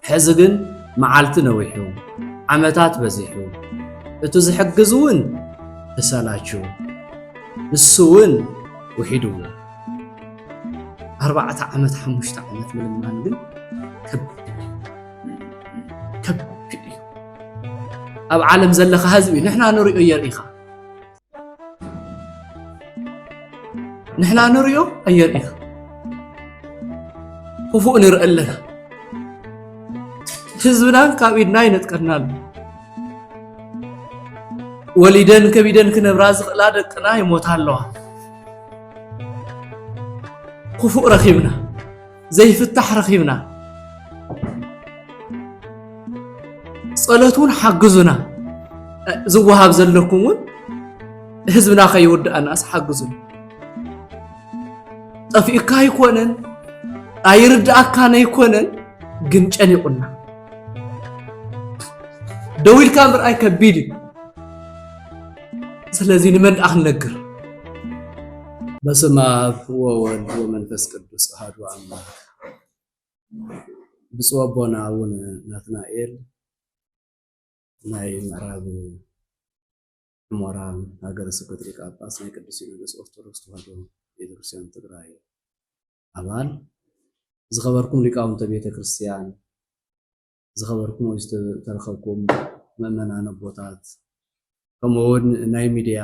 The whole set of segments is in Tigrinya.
حزقن معالت نويحو عمتات بزيحو اتو زحقزون تسالاتشو نسوون وحيدو 4 عمت 5 عمت من المانجن كب أب عالم زلخ هزبي نحنا نريو يريخا نحنا نريو يريخا وفوق نرأي لنا حزبنا كابيدنا ينتقرنا وليدن كبيدن كنبراز لا دقنا يموت الله خفوق رخيبنا زي فتح رخيبنا صلاتون حجزنا زوهاب زلكمون حزبنا خيود الناس حجزنا طفيك يكونن ايردك كان يكونن جنچن يقولنا دويل كامر اي كبيد ስለዚህ ምን አخنገር በስመ አብ ወወልድ ወመንፈስ ቅዱስ አሐዱ አምላክ ብፁዕ አቡነ ናትናኤል ናይ ምዕራብ ሑመራ ሀገረ ስብከት ሊቀ ጳጳስ ናይ ቅዱስ ሲኖዶስ ኦርቶዶክስ ተዋሕዶ ቤተክርስቲያን ትግራይ አባል ዝኸበርኩም ሊቃውንተ ቤተክርስቲያን ዝኸበርኩም ዝተረኸብኩም ምእመናን ቦታት ከመውን ናይ ሚዲያ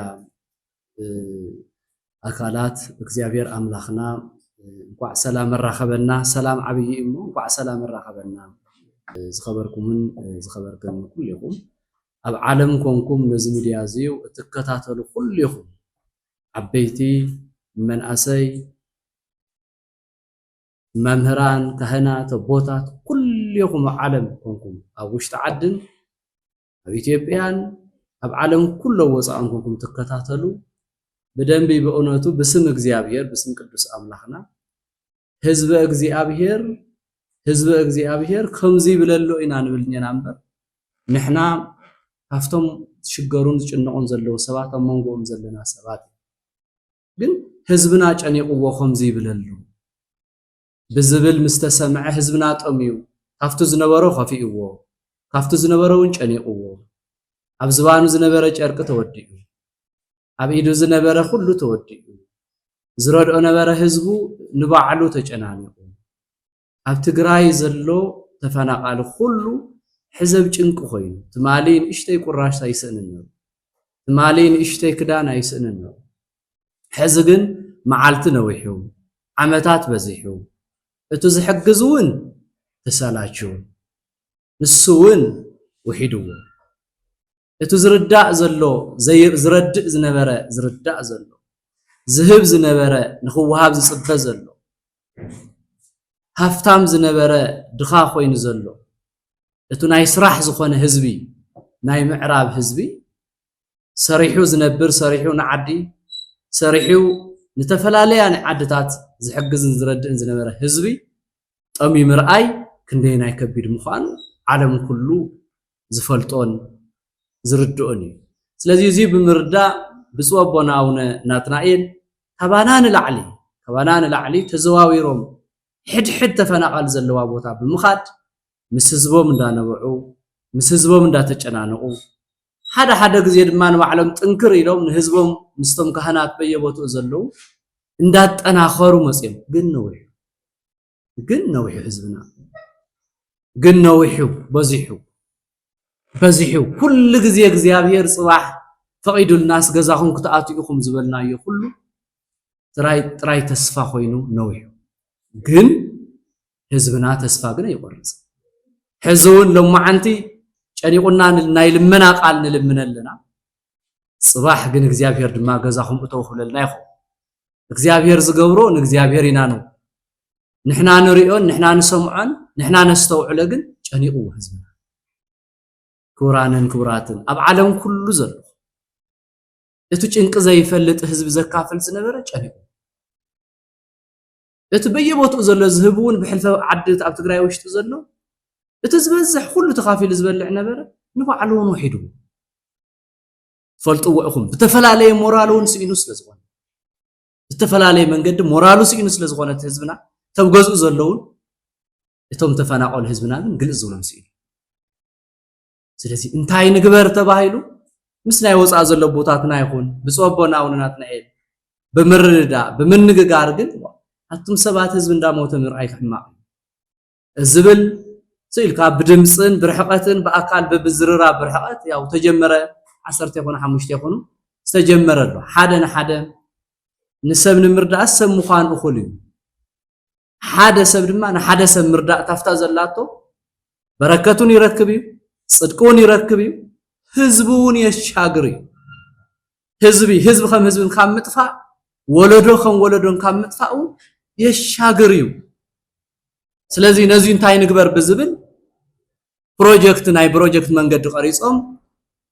አካላት እግዚአብሔር አምላክና እንኳን ሰላም መራኸበና ሰላም አብይ እሞ እንኳን ሰላም መራኸበና ዝኸበርኩምን ዝኸበርከን ኩልኩም ኣብ ዓለም ኮንኩም ነዚ ሚዲያ እዚው እትከታተሉ ኩልኩም ዓበይቲ መንአሰይ መምህራን ካህናት ቦታት ኩልኩም ዓለም ኮንኩም ኣብ ውሽጢ ዓድን ኣብ ኢትዮጵያን ኣብ ዓለም ኩሉ ወፃእን ኮንኩም ትከታተሉ በደንብ በእውነቱ በስም እግዚአብሔር በስም ቅዱስ አምላክና ህዝበ እግዚአብሔር ከምዚ ብለሎ ኢና ንብልኛ ናምበር ንሕና ካፍቶም ሽገሩን ዝጭነቁን ዘለው ሰባት ኣብ መንጎኦም ዘለና ሰባት ግን ህዝብና ጨኒቁዎ ከምዚ ብለሎ ብዝብል ምስተሰምዐ ህዝብና ጠምዩ ካፍቱ ዝነበሮ ከፊእዎ ካፍቱ ዝነበረውን ጨኒቁዎ ኣብ ዝባኑ ዝነበረ ጨርቅ ተወዲኡ ኣብ ኢዱ ዝነበረ ሁሉ ተወዲኡ ዝረድኦ ነበረ ህዝቡ ንባዕሉ ተጨናኒቁ ኣብ ትግራይ ዘሎ ተፈናቃሊ ሁሉ ሕዘብ ጭንቅ ኮይኑ ትማሊን እሽተይ ቁራሽ ኣይስእንን ነው ትማሊን እሽተይ ክዳን ኣይስእንን ነው ሕዚ ግን መዓልቲ ነዊሑ ዓመታት በዚሑ እቱ ዝሕግዝውን ተሰላችሁ ንሱውን ውሒድዎ እቱ ዝርዳእ ዘሎ ዝረድእ ዝነበረ ዝርዳእ ዘሎ ዝህብ ዝነበረ ንኽወሃብ ዝጽበ ዘሎ ሃፍታም ዝነበረ ድኻ ኮይኑ ዘሎ እቱ ናይ ስራሕ ዝኾነ ህዝቢ ናይ ምዕራብ ህዝቢ ሰሪሑ ዝነብር ሰሪሑ ንዓዲ ሰሪሑ ንተፈላለያ ዓድታት ዝሕግዝን ዝረድእን ዝነበረ ህዝቢ ጠሚ ምርኣይ ክንደይ ናይ ከቢድ ምዃኑ ዓለም ኩሉ ዝፈልጦን ዝርድኦን እዩ ስለዚህ እዚ ብምርዳእ ብፁዕ ኣቦና ኣቡነ ናትናኤል ካባና ንላዕሊ ተዘዋዊሮም ሕድሕድ ተፈናቃሊ ዘለዋ ቦታ ብምኻድ ምስ ህዝቦም እንዳነበዑ ምስ ህዝቦም እንዳተጨናነቁ ሓደ ግዜ ድማ ንባዕሎም ጥንክር ኢሎም ንህዝቦም ምስቶም ካህናት በየቦትኡ ዘለው እንዳጠናኸሩ መፅኦም ግን ነዊሑ ህዝብና ግን ነዊሑ በዚሑ ኩሉ ግዜ እግዚአብሔር ጽባሕ ፈቂዱልናስ ገዛኹም ክትኣትኡኹም ዝበልናዮ ሁሉ ጥራይ ተስፋ ኮይኑ ነዊሑ ግን ህዝብና ተስፋ ግን ይቆርጽ ሕዝውን ለማዓንቲ ጨኒቁና ናይ ልመና ቃል ንልምነለና ጽባሕ ግን እግዚአብሔር ድማ ገዛኹም እተውኽለልና ይኹ እግዚአብሔር ዝገብሮ ንእግዚአብሔር ኢና ነው ንሕና ንሪኦን ንሕና ንሰምዖን ንሕና ነስተውዕሎ ግን ጨኒቁ ህዝብና ክቡራትን ኣብ ዓለም ኩሉ ዘሎ እቲ ጭንቅ ዘይፈልጥ ህዝብ ዘካፍል ዝነበረ ጨኒቁ እቲ በየቦትኡ ዘሎ ዝህቡን ብሕልፈ ዓድት ኣብ ትግራይ ውሽጢ ዘሎ እቲ ዝበዝሕ ሁሉ ተኻፊሉ ዝበልዕ ነበረ ንባዕሉ ውሒዱ ፈልጥዎ ኢኹም ብተፈላለየ ሞራሉን ስኢኑ ስለዝኾነ ብተፈላለየ መንገዲ ሞራሉ ስኢኑ ስለዝኾነ ህዝብና ተብገዝኡ ዘለውን እቶም ተፈናቀሉ ህዝብና ግን ግልጽ ዝብሎም ስኢኑ ስለዚህ እንታይ ንግበር ተባሂሉ ምስ ናይ ወፃእ ዘሎ ቦታትና ይኹን ብፀቦና ውንናትና ኤል በምርዳ በምንግጋር ግን አቱም ሰባት ህዝብ እንዳሞተ ምርአይ ክሕማቅ ዝብል ስኢልካ ብድምፅን ብርሕቀትን በአካል በብዝርራ ብርሕቀት ያው ተጀመረ 10 ይኹን 5 ይኹን ዝተጀመረ ኣሎ ሓደ ንሓደ ንሰብ ንምርዳእ ሰብ ምዃን እኹል እዩ ሓደ ሰብ ድማ ንሓደ ሰብ ምርዳእ ታፍታ ዘላቶ በረከቱን ይረክብ እዩ ጽድቁን ይረክብ እዩ ህዝቡን የሻግር እዩ ህዝቢ ከም ህዝብን ካብ ምጥፋእ ወለዶ ከም ወለዶን ካብ ምጥፋኡ የሻግር እዩ ስለዚ ነዚ እንታይ ንግበር ብዝብል ፕሮጀክት ናይ ፕሮጀክት መንገዲ ቀሪጾም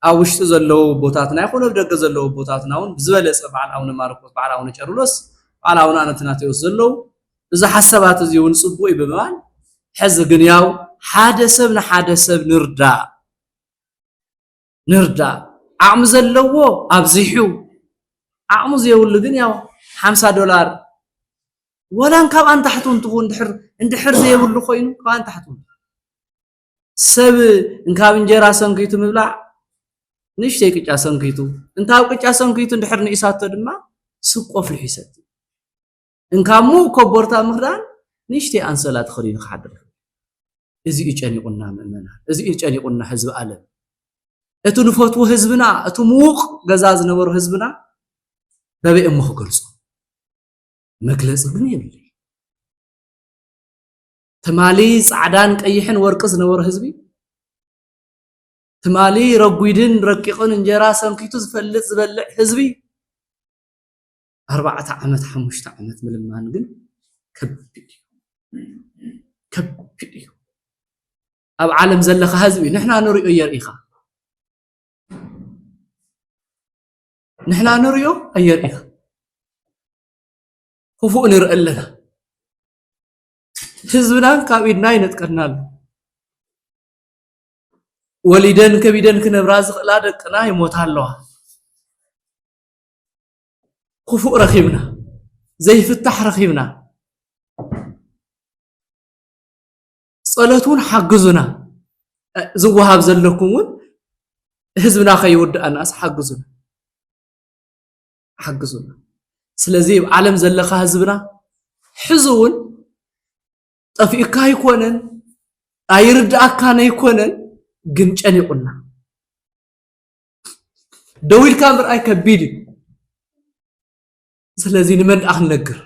ኣብ ውሽጢ ዘለው ቦታትና ይኹን ኣብ ደገ ዘለው ቦታትና እውን ብዝበለጸ በዓል ኣቡነ ማርቆስ በዓል ኣቡነ ጨርሎስ በዓል ኣቡነ ኣትናቴዎስ ዘለው እዚ ሓሳባት እዚውን ጽቡቕ እዩ ብምባል ሕዚ ግን ያው ሓደ ሰብ ንሓደ ሰብ ንርዳ ዓቕሚ ዘለዎ ኣብዚሑ ዓቕሚ ዘይብሉ ግን ያው $50 ወላን ካብ አንታሕቱ እንትኹን እንድሕር ዘይብሉ ኮይኑ ካብ አንታሕቱ ሰብ እንካብ እንጀራ ሰንኪቱ ምብላዕ ንሽተይ ቅጫ ሰንኪቱ እንታብ ቅጫ ሰንኪቱ እንድሕር ንኢሳቶ ድማ ስቆፍልሕ ይሰቲ እንካሙ ኮቦርታ ምኽዳን ንሽተይ አንሰላ ተኸዲኑ ክሓድር እዚ ይጨኒቁና ምእመና እዚ ይጨኒቁና ህዝብ ዓለም እቲ ንፈትዎ ህዝብና እቲ ሙቕ ገዛ ዝነበሩ ህዝብና በበእሞ ክገልጹ መግለጽ ግን የብለ ተማሊ ጻዕዳን ቀይሕን ወርቂ ዝነበሩ ህዝቢ ተማሊ ረጉይድን ረቂቕን እንጀራ ሰንኪቱ ዝፈልጥ ዝበልዕ ህዝቢ 4 ዓመት 5 ዓመት ምልማን ግን ከቢድ እዩ ኣብ ዓለም ዘለኻ ህዝቢ ንሕና ንሪኦ የርኢኻ ንሕና ንሪኦ ኣየርኢኻ ክፉእ ንርኢ ኣለና ህዝብና ካብ ኢድና ይነጥቀናል ወሊደን ከቢደን ክነብራ ዝኽእላ ደቅና ይሞታ ኣለዋ ክፉእ ረኺብና ዘይፍታሕ ረኺብና ጸሎት እውን ሓግዙና ዝወሃብ ዘለኩም እውን ህዝብና ከይውድአናስ ሓግዙና ስለዚ ዓለም ዘለኻ ህዝብና ሕዝውን ጠፊእካ ይኮነን ኣይርዳእካን ኣይኮነን ግን ጨኒቁና ደዊልካ ምርኣይ ከቢድ እዩ ስለዚ ንመን ኣኽነግር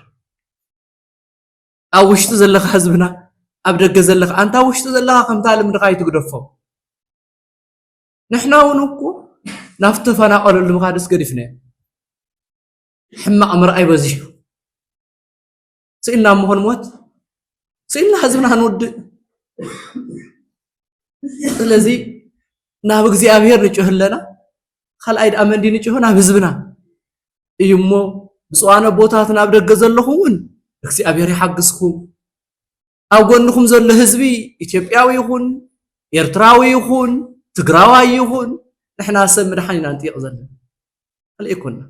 ኣብ ውሽጢ ዘለኻ ህዝብና ኣብ ደገ ዘለኻ ኣንታ ውሽጢ ዘለኻ ከምታ ልምድኻ ይትግደፎ ንሕና እውን እኮ ናብቲ ተፈናቐለሉ ምኻድስ ገዲፍና ሕማቕ ምርኣይ በዚሑ ስኢልና እሞ ክንሞት ስኢልና ህዝብና ክንውድእ ስለዚ ናብ እግዚኣብሔር ንጭህ ኣለና ካልኣይ ድኣ መንዲ ንጭሆ ናብ ህዝብና እዩ እሞ ብፅዋነ ቦታትን ኣብ ደገ ዘለኹም እውን እግዚኣብሔር ይሓግዝኩም ኣብ ጎንኩም ዘሎ ህዝቢ ኢትዮጵያዊ ይኹን ኤርትራዊ ይኹን ትግራዋይ ይኹን ንሕና ሰብ ምድሓን ኢና ንጥይቕ ዘለና ካልእ ይኮንና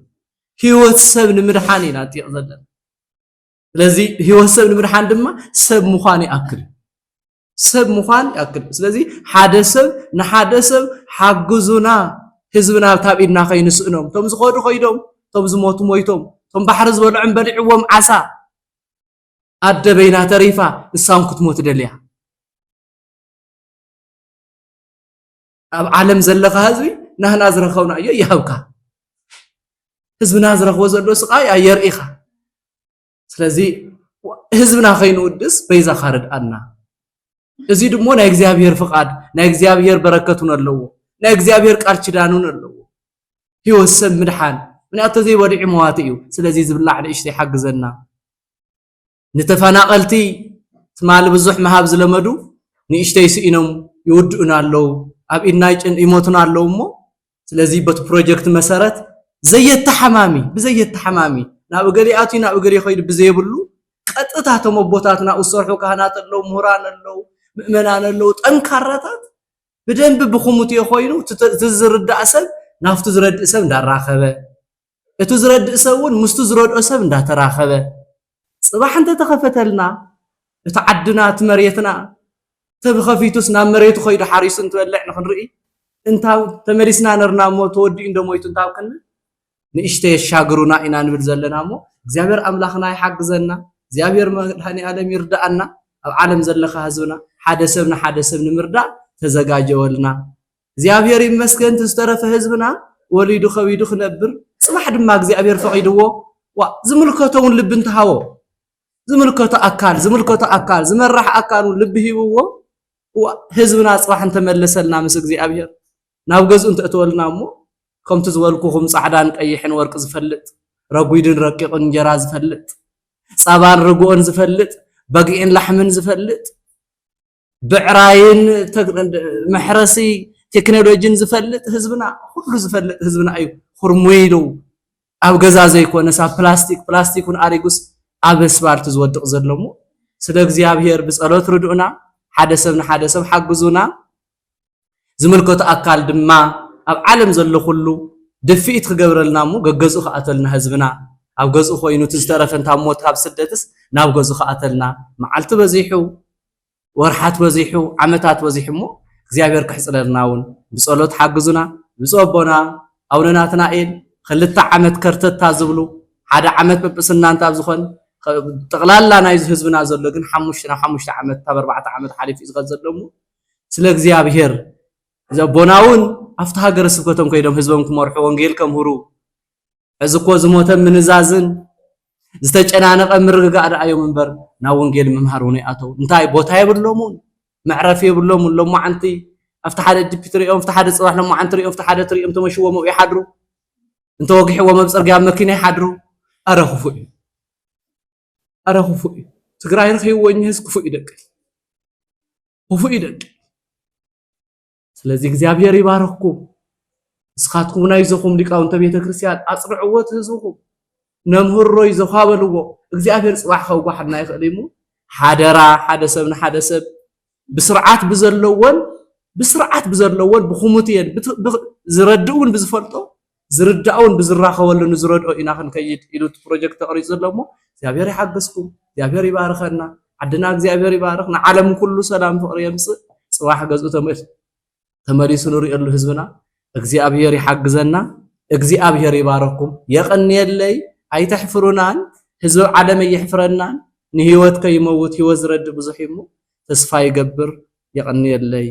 ህይወት ሰብ ንምድሓን ኢና ንጥይቕ ዘለና ስለዚ ህይወት ሰብ ንምድሓን ድማ ሰብ ምዃን ይኣክል ስለዚ ሓደ ሰብ ንሓደ ሰብ ሓግዙና ህዝብና ካብ ኢድና ከይንስእኖም ቶም ዝኸዱ ኸይዶም ቶም ዝሞቱ ሞይቶም ቶም ባሕሪ ዝበልዑን በሊዕዎም ዓሳ ኣደበይና ተሪፋ ንሳውን ክትሞት ደልያ ኣብ ዓለም ዘለኻ ህዝቢ ናህና ዝረኸብና እዮ ይሃብካ ህዝብና ዝረኽቦ ዘሎ ስቃይ ኣየርኢኻ ስለዚ ህዝብና ከይንውድስ በይዛኻ ርድኣና እዚ ድሞ ናይ እግዚኣብሔር ፍቓድ ናይ እግዚኣብሔር በረከቱን ኣለዎ ናይ እግዚኣብሔር ቃል ኪዳኑን ኣለዎ ህይወት ሰብ ምድሓን ምክንያቱ ዘይበሊዑ መዋቲ እዩ ስለዚ ዝብላዕ ንእሽተይ ሓግዘና ንተፈናቐልቲ ትማሊ ብዙሕ መሃብ ዝለመዱ ንእሽተይ ስኢኖም ይውድኡና ኣለዉ ኣብ ኢድና ይሞቱና ኣለዉ እሞ ስለዚ በቲ ፕሮጀክት መሰረት ብዘየተሓማሚ ናብ ገሊ ኣትዩ ናብ ገሊ ኸይዱ ብዘይብሉ ቀጥታ ቶም ኣቦታትና ዝሰርሑ ካህናት ኣለዉ ምሁራን ኣለዉ ምእመናን ኣለዉ ጠንካራታት ብደንቢ ብኹሙት ኮይኑ ትዝርዳእ ሰብ ናፍቱ ዝረድእ ሰብ እንዳራኸበ እቱ ዝረድእ ሰብ እውን ምስቱ ዝረድኦ ሰብ እንዳተራኸበ ጽባሕ እንተ ተኸፈተልና እቲ ዓድና እቲ መሬትና ተብኸፊቱስ ናብ መሬቱ ኸይዱ ሓሪሱ እንትበልዕ ንኽንርኢ እንታው ተመሊስና ነርና እሞ ተወዲኡ እንደሞይቱ እንታው ክንብል ንእሽተ የሻግሩና ኢና ንብል ዘለና እሞ እግዚአብሔር ኣምላኽና ይሓግዘና እግዚአብሔር መድኃኔ ዓለም ይርዳኣና ኣብ ዓለም ዘለኻ ህዝብና ሓደ ሰብ ንሓደ ሰብ ንምርዳእ ተዘጋጀወልና እግዚአብሔር ይመስገን ዝተረፈ ህዝብና ወሊዱ ኸቢዱ ክነብር ጽባሕ ድማ እግዚአብሔር ፈቒድዎ ዝምልከቶውን ልብ እንተሃቦ ዝምልከቶ ኣካል ዝመራሕ ኣካል ልብ ሂብዎ ህዝብና ጽባሕ እንተመለሰልና ምስ እግዚአብሔር ናብ ገዝኡ እንተእትወልና እሞ ከምቲ ዝበልኩኹም ጻዕዳን ቀይሕን ወርቂ ዝፈልጥ ረጉድን ረቂቕን እንጀራ ዝፈልጥ ጸባን ርጉኦን ዝፈልጥ በጊዕን ላሕምን ዝፈልጥ ብዕራይን መሕረሲ ቴክኖሎጂን ዝፈልጥ ህዝብና ሁሉ ዝፈልጥ ህዝብና እዩ ሁርሙይሉ ኣብ ገዛ ዘይኮነ ሳብ ፕላስቲክን ኣሪጉስ ኣብ ኣስፋልት ዝወድቕ ዘሎሞ ስለ እግዚአብሔር ብጸሎት ርድኡና ሓደ ሰብ ንሓደ ሰብ ሓግዙና ዝምልከቶ ኣካል ድማ ኣብ ዓለም ዘሎ ኩሉ ድፊኢት ክገብረልና እሞ ገገዝኡ ከኣተልና ህዝብና ኣብ ገዝኡ ኮይኑ ዝተረፈን ካብ ሞት ካብ ስደትስ ናብ ገዝኡ ከኣተልና መዓልቲ በዚሑ ወርሓት በዚሑ ዓመታት በዚሑ እሞ እግዚአብሔር ክሕፅለልና እውን ብጸሎት ሓግዙና ብጸቦና ኣቡነ ናትናኤል 2 ዓመት ከርተታ ዝብሉ ሓደ ዓመት ጵጵስና እንታ ዝኾን ጠቕላላ ናይ ህዝብና ዘሎ ግን 5 ዓመት ካብ 4 ዓመት ሓሊፉ ዝኸድ ዘሎሞ ስለ እግዚአብሔር ዘቦናውን ኣብቲ ሃገረ ስብከቶም ከይዶም ህዝቦም ክመርሑ ወንጌል ከምህሩ እዚ እኮ ዝሞተ ምንዛዝን ዝተጨናነቐ ምርግጋእ ደኣዮም እምበር ናብ ወንጌል ምምሃር እውን ይኣተው እንታይ ቦታ የብሎምን መዕረፊ የብሎምን ሎማዓንቲ ኣብቲ ሓደ ዲፒት ሪኦም ኣብቲ ሓደ ጽባሕ ሎማዓንቲ ሪኦም ኣብቲ ሓደ ትሪኦም ተመሽዎሞ ይሓድሩ እንተወጊሕዎም ኣብ ጽርግያ መኪና ይሓድሩ ኣረ ክፉእ እዩ ትግራይ ንኸይወኝ ህዝብ ክፉእ ይደቂ ስለዚህ እግዚአብሔር ይባርክኩም እስኻትኩም ናይ ዘኹም ሊቃውንተ ቤተ ክርስቲያን ኣጽርዕዎት ህዝብኩም ነምህሮይ ዘኻበልዎ እግዚአብሔር ጽባሕ ከዋሕና ይኽእል እዩ ሓደራ ሓደ ሰብ ንሓደ ሰብ ብስርዓት ብዘለዎን ብኹሙትየን ዝረድኡን ብዝፈልጦ ዝርዳኡን ብዝራኸበሉን ዝረድኦ ኢና ክንከይድ ኢሉ ፕሮጀክት ተቐሪጹ ዘሎሞ እግዚአብሔር ይሓግዝኩም እግዚአብሔር ይባርኸና ዓድና እግዚአብሔር ይባርኽ ንዓለም ኩሉ ሰላም ፍቕሪ የምጽእ ጽባሕ ገዝኡ ተመሊሱ ንሪእሉ ህዝብና እግዚአብሔር ይሓግዘና እግዚአብሔር ይባርኽኩም የቐንየለይ ኣይተሕፍሩናን ህዝብ ዓለም ይሕፍረናን ንህይወት ከይመውት ህይወት ዝረድእ ብዙሕ እሞ ተስፋ ይገብር የቐንየለይ